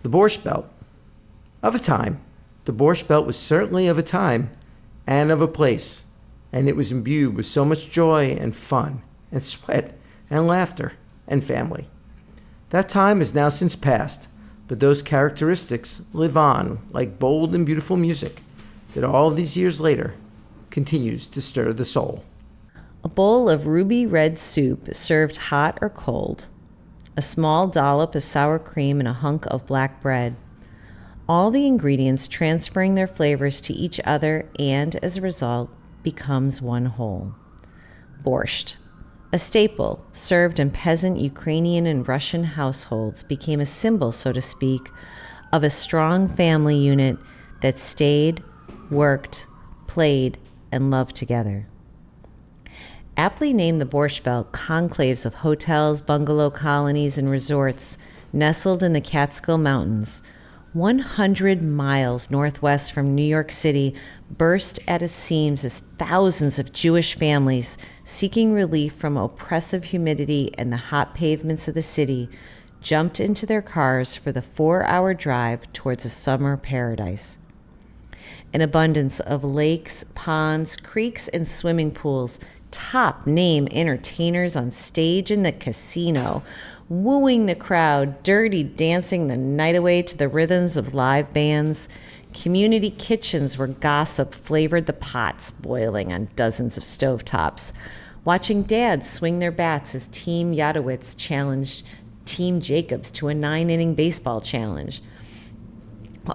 The Borscht Belt. Of a time. The Borscht Belt was certainly of a time and of a place, and it was imbued with so much joy and fun and sweat and laughter and family. That time is now since past, but those characteristics live on like bold and beautiful music that all these years later continues to stir the soul. A bowl of ruby red soup served hot or cold, a small dollop of sour cream and a hunk of black bread. All the ingredients transferring their flavors to each other and, as a result, becomes one whole. Borscht, a staple served in peasant Ukrainian and Russian households, became a symbol, so to speak, of a strong family unit that stayed, worked, played, and loved together. Aptly named the Borscht Belt, conclaves of hotels, bungalow colonies, and resorts nestled in the Catskill Mountains, 100 miles northwest from New York City, burst at its seams as thousands of Jewish families seeking relief from oppressive humidity and the hot pavements of the city jumped into their cars for the 4-hour drive towards a summer paradise. An abundance of lakes, ponds, creeks, and swimming pools, top-name entertainers on stage in the casino, wooing the crowd, dirty dancing the night away to the rhythms of live bands, community kitchens where gossip flavored the pots boiling on dozens of stovetops, watching dads swing their bats as Team Yadowitz challenged Team Jacobs to a 9-inning baseball challenge.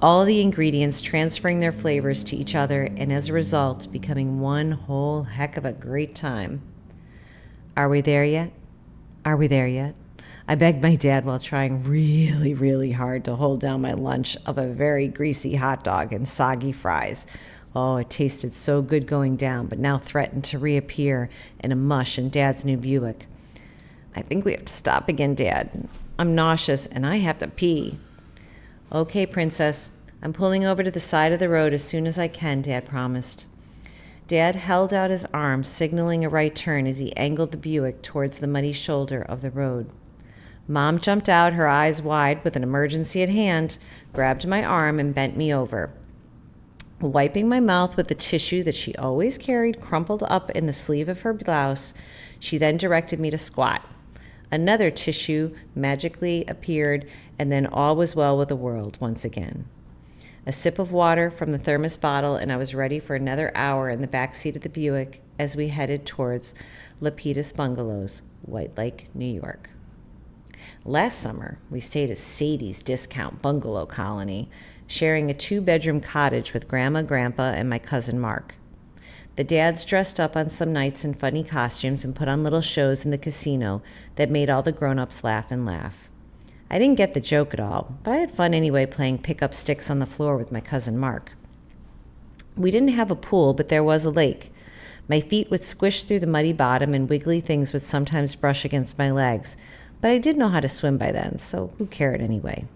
All the ingredients transferring their flavors to each other and as a result becoming one whole heck of a great time. Are we there yet? Are we there yet? I begged my dad while trying really, really hard to hold down my lunch of a very greasy hot dog and soggy fries. Oh, it tasted so good going down, but now threatened to reappear in a mush in Dad's new Buick. I think we have to stop again, Dad. I'm nauseous and I have to pee. Okay, Princess, I'm pulling over to the side of the road as soon as I can, Dad promised. Dad held out his arm, signaling a right turn as he angled the Buick towards the muddy shoulder of the road. Mom jumped out, her eyes wide with an emergency at hand, grabbed my arm and bent me over. Wiping my mouth with the tissue that she always carried crumpled up in the sleeve of her blouse, she then directed me to squat. Another tissue magically appeared, and then all was well with the world once again. A sip of water from the thermos bottle, and I was ready for another hour in the back seat of the Buick as we headed towards Lapidus Bungalows, White Lake, New York. Last summer, we stayed at Sadie's Discount Bungalow Colony, sharing a 2-bedroom cottage with Grandma, Grandpa, and my cousin Mark. The dads dressed up on some nights in funny costumes and put on little shows in the casino that made all the grown-ups laugh and laugh. I didn't get the joke at all, but I had fun anyway playing pick-up sticks on the floor with my cousin Mark. We didn't have a pool, but there was a lake. My feet would squish through the muddy bottom and wiggly things would sometimes brush against my legs, but I did know how to swim by then, so who cared anyway?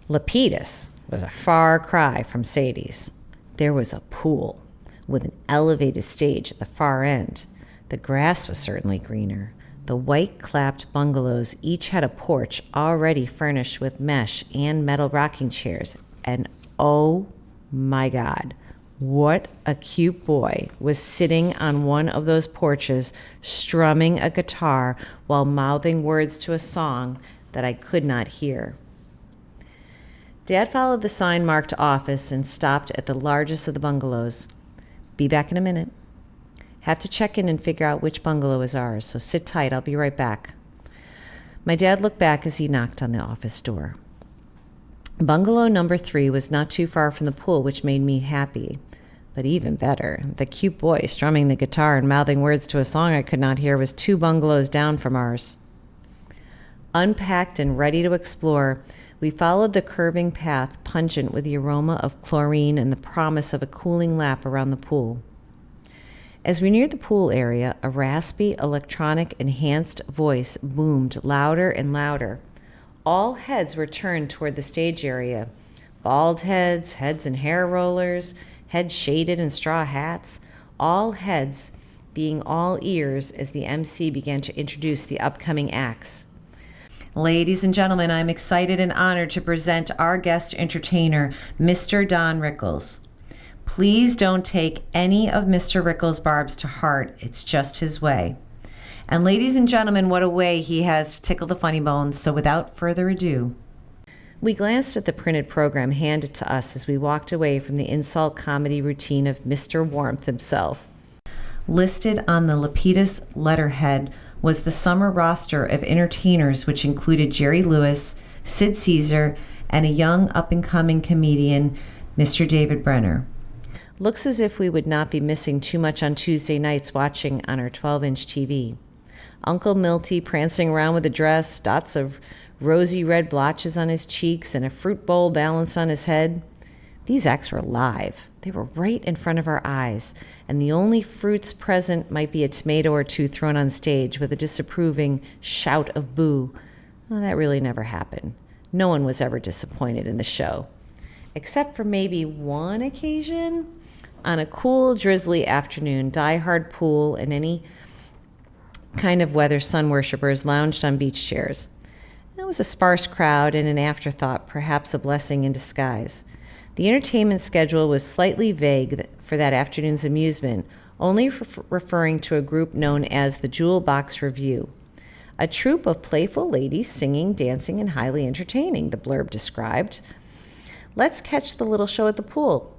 Lapidus was a far cry from Sadie's. There was a pool with an elevated stage at the far end. The grass was certainly greener. The white-clapped bungalows each had a porch already furnished with mesh and metal rocking chairs. And oh my God, what a cute boy was sitting on one of those porches, strumming a guitar while mouthing words to a song that I could not hear. Dad followed the sign marked office and stopped at the largest of the bungalows. Be back in a minute. Have to check in and figure out which bungalow is ours, so sit tight, I'll be right back. My dad looked back as he knocked on the office door. Bungalow number 3 was not too far from the pool, which made me happy. But even better, the cute boy strumming the guitar and mouthing words to a song I could not hear was 2 bungalows down from ours. Unpacked and ready to explore, we followed the curving path, pungent with the aroma of chlorine and the promise of a cooling lap around the pool. As we neared the pool area, a raspy, electronic, enhanced voice boomed louder and louder. All heads were turned toward the stage area. Bald heads, heads in hair rollers, heads shaded in straw hats, all heads being all ears as the MC began to introduce the upcoming acts. Ladies and gentlemen, I'm excited and honored to present our guest entertainer, Mr. Don Rickles. Please don't take any of Mr. Rickles' barbs to heart. It's just his way. And ladies and gentlemen, what a way he has to tickle the funny bones. So without further ado, we glanced at the printed program handed to us as we walked away from the insult comedy routine of Mr. Warmth himself. Listed on the Lapidus letterhead was the summer roster of entertainers, which included Jerry Lewis, Sid Caesar, and a young up-and-coming comedian, Mr. David Brenner. Looks as if we would not be missing too much on Tuesday nights watching on our 12-inch TV. Uncle Milty prancing around with a dress, dots of rosy red blotches on his cheeks, and a fruit bowl balanced on his head. These acts were live. They were right in front of our eyes, and the only fruits present might be a tomato or two thrown on stage with a disapproving shout of boo. Well, that really never happened. No one was ever disappointed in the show, except for maybe one occasion. On a cool, drizzly afternoon, die-hard pool and any kind of weather sun worshippers lounged on beach chairs. It was a sparse crowd and an afterthought, perhaps a blessing in disguise. The entertainment schedule was slightly vague for that afternoon's amusement, only referring to a group known as the Jewel Box Review. A troupe of playful ladies singing, dancing, and highly entertaining, the blurb described. Let's catch the little show at the pool.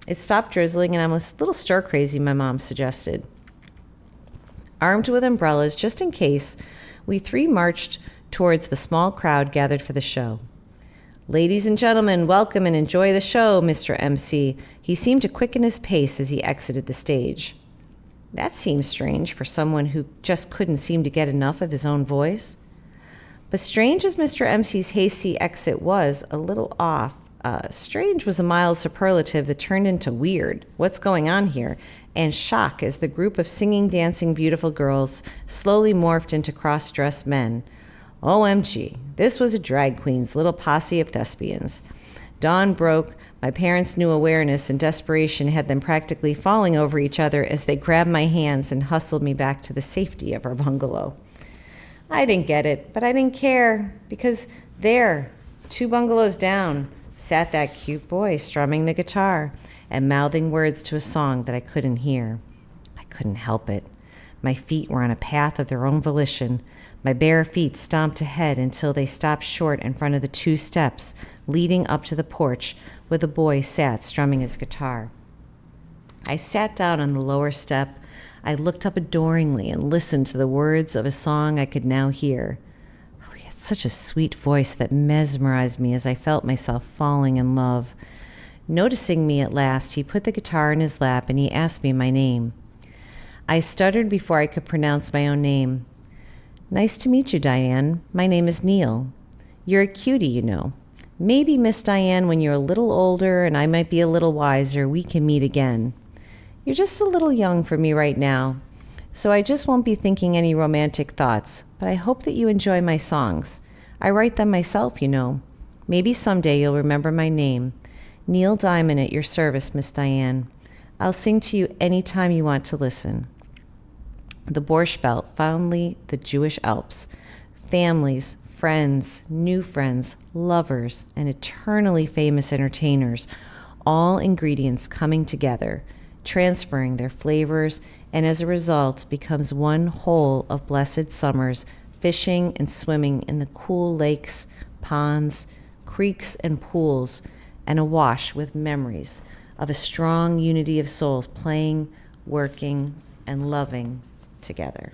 It stopped drizzling, and I'm a little stir-crazy, my mom suggested. Armed with umbrellas, just in case, we three marched towards the small crowd gathered for the show. Ladies and gentlemen, welcome and enjoy the show, Mr. MC. He seemed to quicken his pace as he exited the stage. That seemed strange for someone who just couldn't seem to get enough of his own voice. But strange as Mr. MC's hasty exit was, a little off. Strange was a mild superlative that turned into weird. What's going on here? And shock as the group of singing, dancing, beautiful girls slowly morphed into cross-dressed men. OMG, this was a drag queen's little posse of thespians. Dawn broke. My parents' new awareness and desperation had them practically falling over each other as they grabbed my hands and hustled me back to the safety of our bungalow. I didn't get it, but I didn't care, because there, 2 bungalows down, sat that cute boy strumming the guitar and mouthing words to a song that I couldn't hear. I couldn't help it. My feet were on a path of their own volition. My bare feet stomped ahead until they stopped short in front of the 2 steps leading up to the porch where the boy sat strumming his guitar. I sat down on the lower step. I looked up adoringly and listened to the words of a song I could now hear. Oh, he had such a sweet voice that mesmerized me as I felt myself falling in love. Noticing me at last, he put the guitar in his lap and he asked me my name. I stuttered before I could pronounce my own name. Nice to meet you, Diane. My name is Neil. You're a cutie, you know. Maybe, Miss Diane, when you're a little older and I might be a little wiser, we can meet again. You're just a little young for me right now, so I just won't be thinking any romantic thoughts, but I hope that you enjoy my songs. I write them myself, you know. Maybe someday you'll remember my name. Neil Diamond at your service, Miss Diane. I'll sing to you any time you want to listen. The Borscht Belt, fondly the Jewish Alps, families, friends, new friends, lovers, and eternally famous entertainers, all ingredients coming together, transferring their flavors, and as a result becomes one whole of blessed summers, fishing and swimming in the cool lakes, ponds, creeks, and pools, and awash with memories of a strong unity of souls playing, working, and loving together.